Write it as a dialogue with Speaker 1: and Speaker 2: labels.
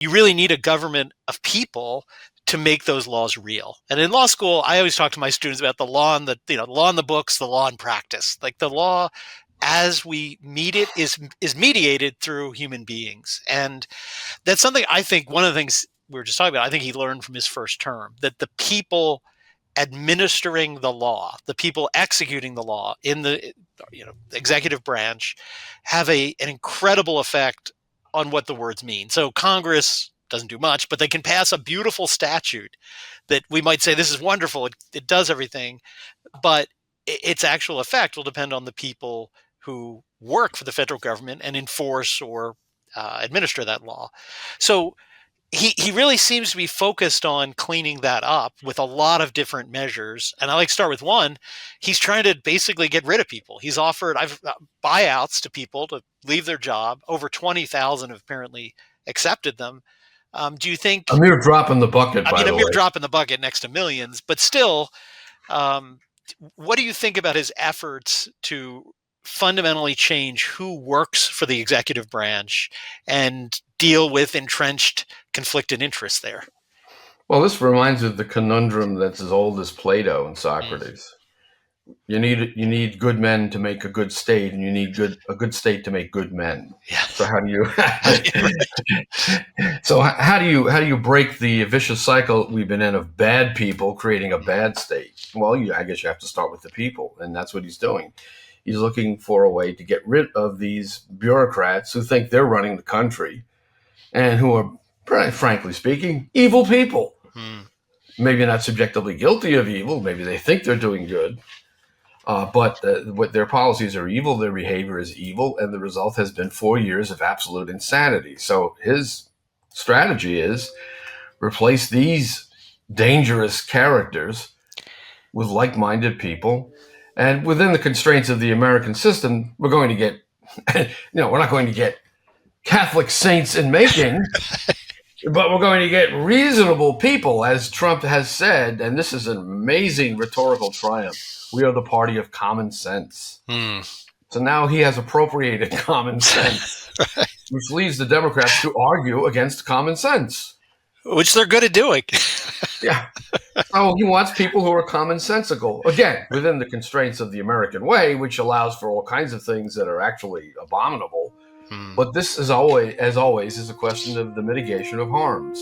Speaker 1: you really need a government of people to make those laws real. And in law school, I always talk to my students about the law and the law in the books, the law in practice. Like the law as we meet it is mediated through human beings. And that's something I think one of the things we were just talking about, I think he learned from his first term, that the people administering the law, the people executing the law in the executive branch have an incredible effect on what the words mean. So Congress doesn't do much, but they can pass a beautiful statute that we might say, this is wonderful, it does everything, but its actual effect will depend on the people who work for the federal government and enforce or administer that law. So he really seems to be focused on cleaning that up with a lot of different measures. And I like to start with one. He's trying to basically get rid of people. He's offered buyouts to people to leave their job. Over 20,000 have apparently accepted them. Do you think
Speaker 2: a mere drop in the bucket?
Speaker 1: I mean, a mere drop in the bucket next to millions, but still, what do you think about his efforts to fundamentally change who works for the executive branch and deal with entrenched conflicted interests there?
Speaker 2: Well, this reminds me of the conundrum that's as old as Plato and Socrates. You need good men to make a good state, and you need a good state to make good men.
Speaker 1: Yeah.
Speaker 2: So how do you break the vicious cycle we've been in of bad people creating a bad state? Well, I guess you have to start with the people, and that's what he's doing. He's looking for a way to get rid of these bureaucrats who think they're running the country and who are, frankly speaking, evil people. Maybe not subjectively guilty of evil. Maybe they think they're doing good. But what their policies are evil, their behavior is evil, and the result has been 4 years of absolute insanity. So his strategy is replace these dangerous characters with like-minded people. And within the constraints of the American system, we're going to get, we're not going to get Catholic saints in making, but we're going to get reasonable people, as Trump has said, and this is an amazing rhetorical triumph. We are the party of common sense. So now he has appropriated common sense, which leads the Democrats to argue against common sense.
Speaker 1: Which they're good at doing.
Speaker 2: Yeah. So he wants people who are commonsensical. Again, within the constraints of the American way, which allows for all kinds of things that are actually abominable. But this is always, as always, is a question of the mitigation of harms.